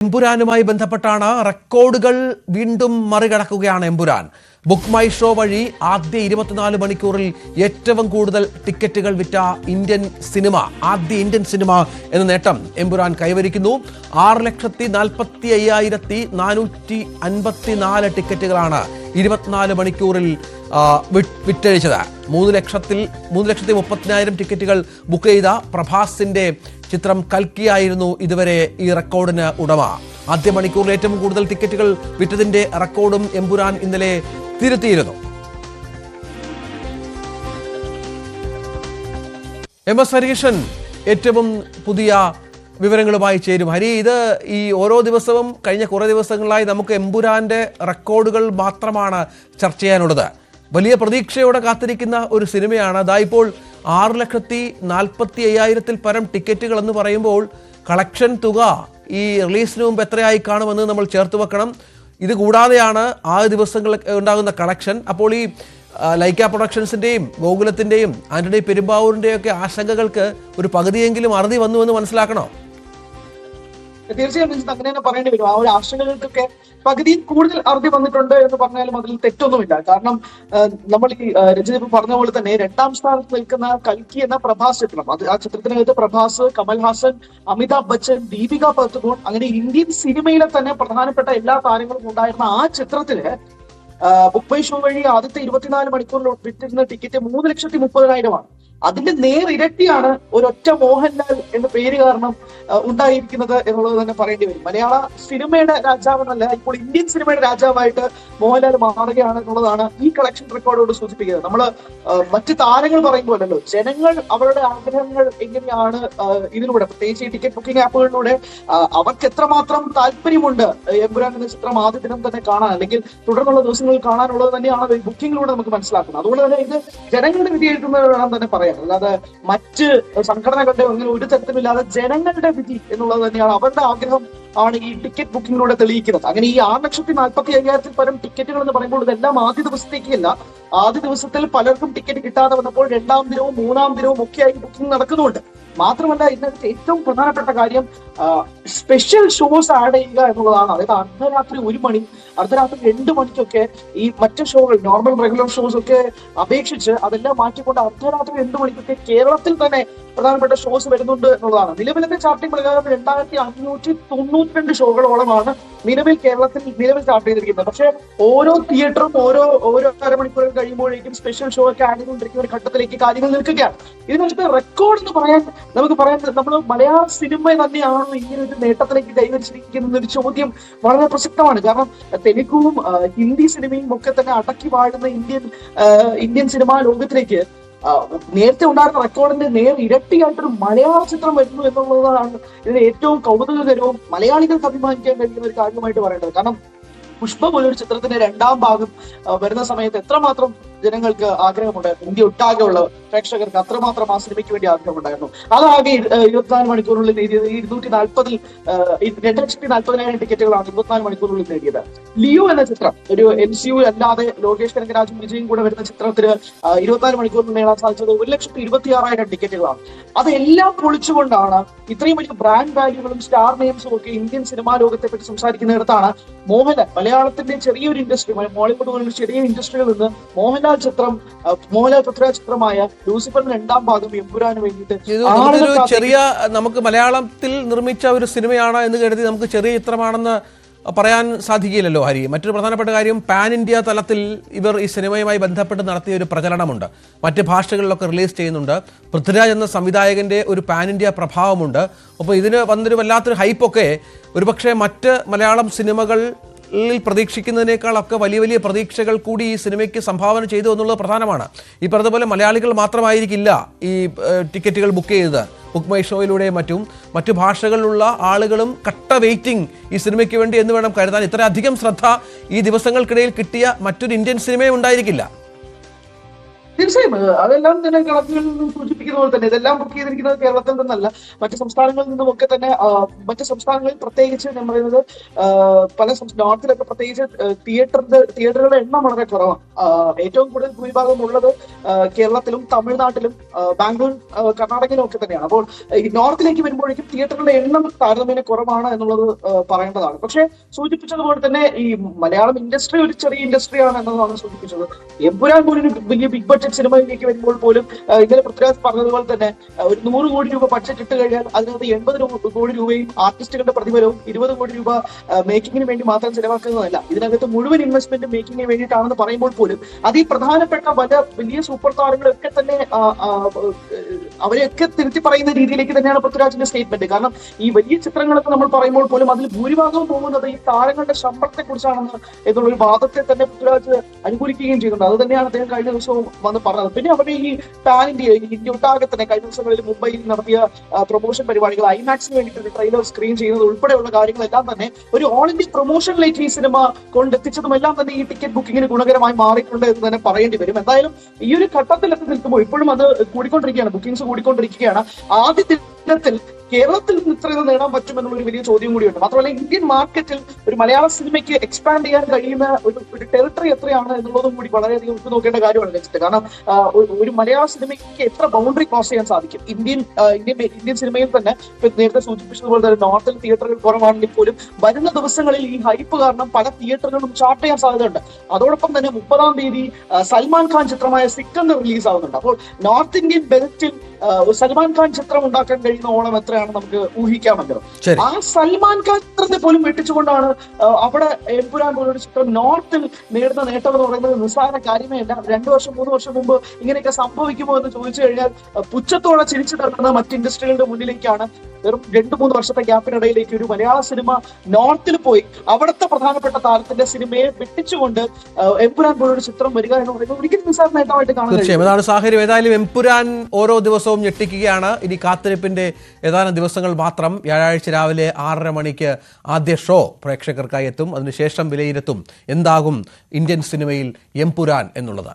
എമ്പുരാനുമായി ബന്ധപ്പെട്ടാണ് റെക്കോർഡുകൾ വീണ്ടും മറികടക്കുകയാണ് എമ്പുരാൻ. ബുക്ക് മൈ ഷോ വഴി ആദ്യ 24 മണിക്കൂറിൽ ഏറ്റവും കൂടുതൽ ടിക്കറ്റുകൾ വിറ്റ ഇന്ത്യൻ സിനിമ എന്ന നേട്ടം എമ്പുരാൻ കൈവരിക്കുന്നു. 6,45,454 ടിക്കറ്റുകളാണ് 24 മണിക്കൂറിൽ വിറ്റഴിച്ചത്. 3,30,30,000 ടിക്കറ്റുകൾ ബുക്ക് ചെയ്ത പ്രഭാസിന്റെ ചിത്രം കൽക്കിയായിരുന്നു ഇതുവരെ ഈ റെക്കോർഡിന് ഉടമ. ആദ്യ മണിക്കൂറിൽ ഏറ്റവും കൂടുതൽ ടിക്കറ്റുകൾ വിറ്റതിന്റെ റെക്കോർഡും എമ്പുരാൻ ഇന്നലെ തിരുത്തിയിരുന്നു. MS ഹരീഷൻ ഏറ്റവും പുതിയ വിവരങ്ങളുമായി ചേരും. ഹരി, ഇത് ഈ ഓരോ ദിവസവും കഴിഞ്ഞ കുറേ ദിവസങ്ങളായി നമുക്ക് എമ്പുരാന്റെ റെക്കോർഡുകൾ മാത്രമാണ് ചർച്ച ചെയ്യാനുള്ളത്. വലിയ പ്രതീക്ഷയോടെ കാത്തിരിക്കുന്ന ഒരു സിനിമയാണ്. അതായിപ്പോൾ 6,45,000 പരം ടിക്കറ്റുകൾ എന്ന് പറയുമ്പോൾ കളക്ഷൻ തുക ഈ റിലീസിന് മുമ്പ് എത്രയായി കാണുമെന്ന് നമ്മൾ ചേർത്ത് വെക്കണം. ഇത് കൂടാതെയാണ് ആ ദിവസങ്ങൾ ഉണ്ടാകുന്ന കളക്ഷൻ. അപ്പോൾ ഈ ലൈക്ക പ്രൊഡക്ഷൻസിൻ്റെയും ഗോകുലത്തിൻ്റെയും ആന്റണി പെരുമ്പാവൂരിൻ്റെയും ഒക്കെ ആശങ്കകൾക്ക് ഒരു പകുതിയെങ്കിലും അറുതി വന്നുവെന്ന് മനസ്സിലാക്കണോ? തീർച്ചയായും അങ്ങനെ തന്നെ പറയേണ്ടി വരും. ആ ഒരു ആശങ്കകൾക്കൊക്കെ പകുതിയിൽ കൂടുതൽ അറുതി വന്നിട്ടുണ്ട് എന്ന് പറഞ്ഞാലും അതിൽ തെറ്റൊന്നുമില്ല. കാരണം നമ്മൾ ഈ രഞ്ജിത്ത് പറഞ്ഞ പോലെ തന്നെ 2ാം സ്ഥാനത്ത് നിൽക്കുന്ന കൽക്കി എന്ന പ്രഭാസ് ചിത്രം, അത് ആ ചിത്രത്തിനകത്ത് പ്രഭാസ്, കമൽഹാസൻ, അമിതാഭ് ബച്ചൻ, ദീപിക പദുകോൺ അങ്ങനെ ഇന്ത്യൻ സിനിമയിലെ തന്നെ പ്രധാനപ്പെട്ട എല്ലാ താരങ്ങളും ഉണ്ടായിരുന്ന ആ ചിത്രത്തില് ബുക്ക് മൈ ഷോ വഴി ആദ്യത്തെ 24 മണിക്കൂറിൽ വിറ്റിരുന്ന ടിക്കറ്റ് 3,30,000 അതിന്റെ നേരിരട്ടിയാണ് ഒരൊറ്റ മോഹൻലാൽ എന്ന പേര് കാരണം ഉണ്ടായിരിക്കുന്നത് എന്നുള്ളത് തന്നെ പറയേണ്ടി വരും. മലയാള സിനിമയുടെ രാജാവെന്നല്ല, ഇപ്പോൾ ഇന്ത്യൻ സിനിമയുടെ രാജാവായിട്ട് മോഹൻലാൽ മാറുകയാണ് എന്നുള്ളതാണ് ഈ കളക്ഷൻ റെക്കോർഡോട് സൂചിപ്പിക്കുന്നത്. നമ്മള് മറ്റ് താരങ്ങൾ പറയുമ്പോഴല്ലോ, ജനങ്ങൾ അവരുടെ ആഗ്രഹങ്ങൾ എങ്ങനെയാണ് ഇതിലൂടെ, പ്രത്യേകിച്ച് ഈ ടിക്കറ്റ് ബുക്കിംഗ് ആപ്പുകളിലൂടെ അവർക്ക് എത്രമാത്രം താല്പര്യമുണ്ട് എമ്പുരാൻ എന്ന ചിത്രം ആദ്യ ദിനം തന്നെ കാണാൻ, അല്ലെങ്കിൽ തുടർന്നുള്ള ദിവസങ്ങളിൽ കാണാനുള്ളത് തന്നെയാണ് ബുക്കിങ്ങിലൂടെ നമുക്ക് മനസ്സിലാക്കുന്നത്. അതുകൊണ്ട് തന്നെ ഇത് ജനങ്ങളുടെ വിധിയായിട്ടുള്ളത് വേണം തന്നെ പറയാം. അല്ലാതെ മറ്റ് സംഘടനകളുടെ അങ്ങനെ ഒരു തരത്തിലില്ലാതെ ജനങ്ങളുടെ വിധി എന്നുള്ളത് തന്നെയാണ്, അവരുടെ ആഗ്രഹം ആണ് ഈ ടിക്കറ്റ് ബുക്കിങ്ങിലൂടെ തെളിയിക്കുന്നത്. അങ്ങനെ ഈ 6,45,000 പരം ടിക്കറ്റുകൾ എന്ന് പറയുമ്പോൾ ഇതെല്ലാം ആദ്യ ദിവസത്തേക്കല്ല. ആദ്യ ദിവസത്തിൽ പലർക്കും ടിക്കറ്റ് കിട്ടാതെ വന്നപ്പോൾ 2ാം ദിനവും 3ാം ദിനവും ഒക്കെയായി ബുക്കിംഗ് നടക്കുന്നുണ്ട്. മാത്രമല്ല ഇതിനകത്ത് ഏറ്റവും പ്രധാനപ്പെട്ട കാര്യം സ്പെഷ്യൽ ഷോസ് ആഡ് ചെയ്യുക എന്നുള്ളതാണ്. അതായത് അർദ്ധരാത്രി 1 മണി, അർദ്ധരാത്രി 2 മണിക്കൊക്കെ ഈ മറ്റു ഷോകൾ, നോർമൽ റെഗുലർ ഷോസ് ഒക്കെ അപേക്ഷിച്ച് അതെല്ലാം മാറ്റിക്കൊണ്ട് അർദ്ധരാത്രി 2 മണിക്കൊക്കെ കേരളത്തിൽ തന്നെ പ്രധാനപ്പെട്ട ഷോസ് വരുന്നുണ്ട് എന്നുള്ളതാണ്. നിലവിലത്തെ ചാർട്ടിംഗ് പ്രകാരം 2,592 ഷോകളോളമാണ് കേരളത്തിൽ ചാർട്ട് ചെയ്തിരിക്കുന്നത്. പക്ഷെ ഓരോ തിയേറ്ററും ഓരോ അരമണിക്കൂറുകൾ കഴിയുമ്പോഴേക്കും സ്പെഷ്യൽ ഷോ ഒക്കെ ആഡ് ചെയ്തുകൊണ്ടിരിക്കുന്ന ഒരു ഘട്ടത്തിലേക്ക് കാര്യങ്ങൾ നിൽക്കുകയാണ്. ഇതിനകത്ത് റെക്കോർഡ് എന്ന് നമുക്ക് പറയാൻ നമ്മൾ മലയാള സിനിമ തന്നെയാണോ ഇങ്ങനെ ഒരു നേട്ടത്തിലേക്ക് കൈവരിച്ചിരിക്കുന്ന ഒരു ചോദ്യം വളരെ പ്രസക്തമാണ്. കാരണം തെലുഗുവും ഹിന്ദി സിനിമയും ഒക്കെ തന്നെ അടക്കി വാഴുന്ന ഇന്ത്യൻ സിനിമാ ലോകത്തിലേക്ക് നേരത്തെ ഉണ്ടായിരുന്ന റെക്കോർഡിന്റെ ഇരട്ടിയായിട്ടൊരു മലയാള ചിത്രം വരുന്നു എന്നുള്ളതാണ് ഇതിന് ഏറ്റവും കൗതുകകരവും മലയാളികൾക്ക് അഭിമാനിക്കാൻ കഴിയുന്ന ഒരു കാര്യമായിട്ട് പറയേണ്ടത്. കാരണം പുഷ്പ പോലൊരു ചിത്രത്തിന്റെ 2ാം ഭാഗം വരുന്ന സമയത്ത് എത്രമാത്രം ജനങ്ങൾക്ക് ആഗ്രഹമുണ്ടായിരുന്നു, ഇന്ത്യ ഒട്ടാകെയുള്ള പ്രേക്ഷകർക്ക് അത്രമാത്രം ആ സിനിമയ്ക്ക് വേണ്ടി ആഗ്രഹമുണ്ടായിരുന്നു. അതാകെ 24 മണിക്കൂറിനുള്ളിൽ നേടിയത് 2,40,000 ടിക്കറ്റുകളാണ് 24 മണിക്കൂറിനുള്ളിൽ നേടിയത്. ലിയോ എന്ന ചിത്രം, ഒരു MCU അല്ലാതെ ലോകേഷ് കനകരാജും വിജയും കൂടെ വരുന്ന ചിത്രത്തിന് 24 മണിക്കൂറിൽ നേടാൻ സാധിച്ചത് 1,26,000 ടിക്കറ്റുകളാണ്. അതെല്ലാം പൊളിച്ചുകൊണ്ടാണ് ഇത്രയും വലിയ ബ്രാൻഡ് വാല്യൂകളും സ്റ്റാർ നെയിംസും ഒക്കെ ഇന്ത്യൻ സിനിമാ ലോകത്തെ പറ്റി സംസാരിക്കുന്നിടത്താണ് മലയാളത്തിന്റെ ചെറിയൊരു ഇൻഡസ്ട്രി, മോളിവുഡ് പോലുള്ള ചെറിയ ഇൻഡസ്ട്രിയിൽ നിന്ന് മോഹൻലാൽ പൃഥ്വിരാജ് ചിത്രമായ ലൂസിഫറിന്റെ 2ാം ഭാഗം എമ്പുരാന് വേണ്ടിയിട്ട് ചെറിയ, നമുക്ക് മലയാളത്തിൽ നിർമ്മിച്ച ഒരു സിനിമയാണ് എന്ന് കരുതി നമുക്ക് ചെറിയ ചിത്രമാണെന്ന് പറയാൻ സാധിക്കില്ലല്ലോ ഹരി. മറ്റൊരു പ്രധാനപ്പെട്ട കാര്യം, പാൻ ഇന്ത്യ തലത്തിൽ ഇവർ ഈ സിനിമയുമായി ബന്ധപ്പെട്ട് നടത്തിയ ഒരു പ്രചരണമുണ്ട്. മറ്റ് ഭാഷകളിലൊക്കെ റിലീസ് ചെയ്യുന്നുണ്ട്. പൃഥ്വിരാജ് എന്ന സംവിധായകന്റെ ഒരു പാൻ ഇന്ത്യ പ്രഭാവമുണ്ട്. അപ്പോൾ ഇതിന് വന്നൊരു വല്ലാത്തൊരു ഹൈപ്പൊക്കെ ഒരുപക്ഷെ മറ്റ് മലയാളം സിനിമകൾ പ്രതീക്ഷിക്കുന്നതിനേക്കാളൊക്കെ വലിയ പ്രതീക്ഷകൾ കൂടി ഈ സിനിമയ്ക്ക് സംഭാവന ചെയ്തു എന്നുള്ളത് പ്രധാനമാണ്. ഈ പറഞ്ഞതുപോലെ മലയാളികൾ മാത്രമായിരിക്കില്ല ഈ ടിക്കറ്റുകൾ ബുക്ക് ചെയ്തത്. ബുക്ക് മൈ ഷോയിലൂടെയും മറ്റു ഭാഷകളിലുള്ള ആളുകളും കട്ട വെയിറ്റിംഗ് ഈ സിനിമയ്ക്ക് വേണ്ടി എന്ന് വേണം കരുതാൻ. ഇത്രയധികം ശ്രദ്ധ ഈ ദിവസങ്ങൾക്കിടയിൽ കിട്ടിയ മറ്റൊരു ഇന്ത്യൻ സിനിമയും ഉണ്ടായിരിക്കില്ല. തീർച്ചയായും അതെല്ലാം തന്നെ കണക്കുകളിൽ നിന്നും സൂചിപ്പിക്കുന്ന പോലെ തന്നെ ഇതെല്ലാം ബുക്ക് ചെയ്തിരിക്കുന്നത് കേരളത്തിൽ നിന്നല്ല, മറ്റു സംസ്ഥാനങ്ങളിൽ നിന്നുമൊക്കെ തന്നെ. മറ്റു സംസ്ഥാനങ്ങളിൽ പ്രത്യേകിച്ച് ഞാൻ പറയുന്നത് പല നോർത്തിലൊക്കെ പ്രത്യേകിച്ച് തിയേറ്ററുകളുടെ എണ്ണം വളരെ കുറവാണ്. ഏറ്റവും കൂടുതൽ ഭൂരിഭാഗം ഉള്ളത് കേരളത്തിലും തമിഴ്നാട്ടിലും ബാംഗ്ലൂർ കർണാടകയിലും ഒക്കെ തന്നെയാണ്. അപ്പോൾ ഈ നോർത്തിലേക്ക് വരുമ്പോഴേക്കും തിയേറ്ററുകളുടെ എണ്ണം താരതമ്യേന കുറവാണ് എന്നുള്ളത് പറയേണ്ടതാണ്. പക്ഷെ സൂചിപ്പിച്ചതുപോലെ തന്നെ ഈ മലയാളം ഇൻഡസ്ട്രി ഒരു ചെറിയ ഇൻഡസ്ട്രിയാണ് എന്നതാണ് സൂചിപ്പിച്ചത്. എമ്പുരാൻ പോലും വലിയ ബിഗ് ബഡ്ജറ്റ് സിനിമയിലേക്ക് വരുമ്പോൾ പോലും ഇന്നലെ പൃഥ്വിരാജ് പറഞ്ഞതുപോലെ തന്നെ ഒരു 100 കോടി രൂപ ബഡ്ജറ്റ് ഇട്ട് കഴിഞ്ഞാൽ അതിനകത്ത് 80 കോടി രൂപയും ആർട്ടിസ്റ്റുകളുടെ പ്രതിഫലവും 20 കോടി രൂപ മേക്കിങ്ങിന് വേണ്ടി മാത്രം ചെലവാക്കുന്നതല്ല. ഇതിനകത്ത് മുഴുവൻ ഇൻവെസ്റ്റ്മെന്റ് മേക്കിങ്ങിന് വേണ്ടിയിട്ടാണെന്ന് പറയുമ്പോൾ പോലും അതിൽ പ്രധാനപ്പെട്ട വലിയ സൂപ്പർ താരങ്ങളൊക്കെ തന്നെ അവരെയൊക്കെ തിരുത്തി പറയുന്ന രീതിയിലേക്ക് തന്നെയാണ് പൃഥ്വിരാജിന്റെ സ്റ്റേറ്റ്മെന്റ്. കാരണം ഈ വലിയ ചിത്രങ്ങളൊക്കെ നമ്മൾ പറയുമ്പോൾ പോലും അതിൽ ഭൂരിഭാഗവും പോകുന്നത് ഈ താരങ്ങളുടെ ശമ്പളത്തെ കുറിച്ചാണെന്ന് എന്നുള്ളൊരു വാദത്തെ തന്നെ പൃഥ്വിരാജ് അനുകൂലിക്കുകയും ചെയ്യുന്നുണ്ട്. അത് തന്നെയാണ് അദ്ദേഹം കഴിഞ്ഞ ദിവസവും വന്ന് പറഞ്ഞത്. പിന്നെ അവരുടെ ഈ പാൻ ഇന്ത്യ ഒട്ടാകെ തന്നെ കഴിഞ്ഞ ദിവസങ്ങളിൽ മുംബൈയിൽ നടത്തിയ പ്രൊമോഷൻ പരിപാടികൾ, ഐമാക്സിന് വേണ്ടിയിട്ട് ട്രെയിലർ സ്ക്രീൻ ചെയ്യുന്നത് ഉൾപ്പെടെയുള്ള കാര്യങ്ങളെല്ലാം തന്നെ ഒരു ഓൾ ഇന്ത്യ പ്രൊമോഷനിലേക്ക് ഈ സിനിമ കൊണ്ടെത്തിച്ചതും എല്ലാം തന്നെ ഈ ടിക്കറ്റ് ബുക്കിങ്ങിന് ഗുണകരമായി മാറിയിട്ടുണ്ട് എന്ന് തന്നെ പറയേണ്ടി വരും. എന്തായാലും ഈ ഒരു ഘട്ടത്തിലെത്തി നിൽക്കുമ്പോൾ ഇപ്പോഴും അത് കൂടിക്കൊണ്ടിരിക്കുകയാണ്, ബുക്കിംഗ്സ് കൂടിക്കൊണ്ടിരിക്കുകയാണ്. ആദ്യ ദിനത്തിൽ കേരളത്തിൽ നിന്ന് ഇത്രയും നേടാൻ പറ്റുമെന്നുള്ളൊരു വലിയ ചോദ്യം കൂടിയുണ്ട്. മാത്രമല്ല ഇന്ത്യൻ മാർക്കറ്റിൽ ഒരു മലയാള സിനിമയ്ക്ക് എക്സ്പാൻഡ് ചെയ്യാൻ കഴിയുന്ന ഒരു ടെറിട്ടറി എത്രയാണ് എന്നുള്ളതും കൂടി വളരെയധികം ഉറ്റു നോക്കേണ്ട കാര്യമാണ് രഞ്ജിത്ത്. കാരണം ഒരു മലയാള സിനിമയ്ക്ക് എത്ര ബൗണ്ടറി ക്രോസ് ചെയ്യാൻ സാധിക്കും. ഇന്ത്യൻ സിനിമയിൽ തന്നെ നേരത്തെ സൂചിപ്പിച്ചതുപോലെ തന്നെ നോർത്തിൽ തിയേറ്ററുകൾ കുറവാണെങ്കിൽ പോലും വരുന്ന ദിവസങ്ങളിൽ ഈ ഹൈപ്പ് കാരണം പല തിയേറ്ററുകളും ചാർട്ട് ചെയ്യാൻ സാധ്യതയുണ്ട്. അതോടൊപ്പം തന്നെ 30-ാം തീയതി സൽമാൻ ഖാൻ ചിത്രമായ സിക്കന്ദർ റിലീസ് ആവുന്നുണ്ട്. അപ്പോൾ നോർത്ത് ഇന്ത്യൻ ബെൽറ്റിൽ സൽമാൻ ഖാൻ ചിത്രം ഉണ്ടാക്കാൻ കഴിയുന്ന ഓണം എത്രയാണ് നമുക്ക് ഊഹിക്കാമല്ലോ. ആ സൽമാൻ ഖാൻ ചിത്രത്തെ പോലും വെട്ടിച്ചുകൊണ്ടാണ് അവിടെ എമ്പുരാൻ പോലൊരു ചിത്രം നോർത്തിൽ നേടുന്ന നേട്ടം എന്ന് പറയുന്നത് നിസ്സാര കാര്യമേ അല്ല. 2 വർഷം 3 വർഷം മുമ്പ് ഇങ്ങനെയൊക്കെ സംഭവിക്കുമോ എന്ന് ചോദിച്ചു കഴിഞ്ഞാൽ പുച്ഛത്തോടെ ചിരിച്ചു തള്ളുന്ന മറ്റ് ഇൻഡസ്ട്രികളുടെ മുന്നിലേക്കാണ് വെറും 2-3 വർഷത്തെ ഗ്യാപ്പിനിടയിലേക്ക് ഒരു മലയാള സിനിമ നോർത്തിൽ പോയി അവിടുത്തെ പ്രധാനപ്പെട്ട താരത്തിന്റെ സിനിമയെ വെട്ടിച്ചുകൊണ്ട് എമ്പുരാൻ പോലൊരു ചിത്രം വരിക എന്ന് പറയുന്നത് ഒരിക്കലും നിസ്സാര നേട്ടമായിട്ട് കാണുന്നത്. അതാണ് സാഹചര്യം. ഏതായാലും എമ്പുരാൻ ഓരോ ദിവസവും ഞെട്ടിക്കുകയാണ്. ഇനി കാത്തിരിപ്പിന്റെ ഏതാനും ദിവസങ്ങൾ മാത്രം. വ്യാഴാഴ്ച രാവിലെ 6:30 മണിക്ക് ആദ്യ ഷോ പ്രേക്ഷകർക്കായി എത്തും. അതിനുശേഷം വിലയിരുത്തും എന്താകും ഇന്ത്യൻ സിനിമയിൽ എമ്പുരാൻ എന്നുള്ളത്.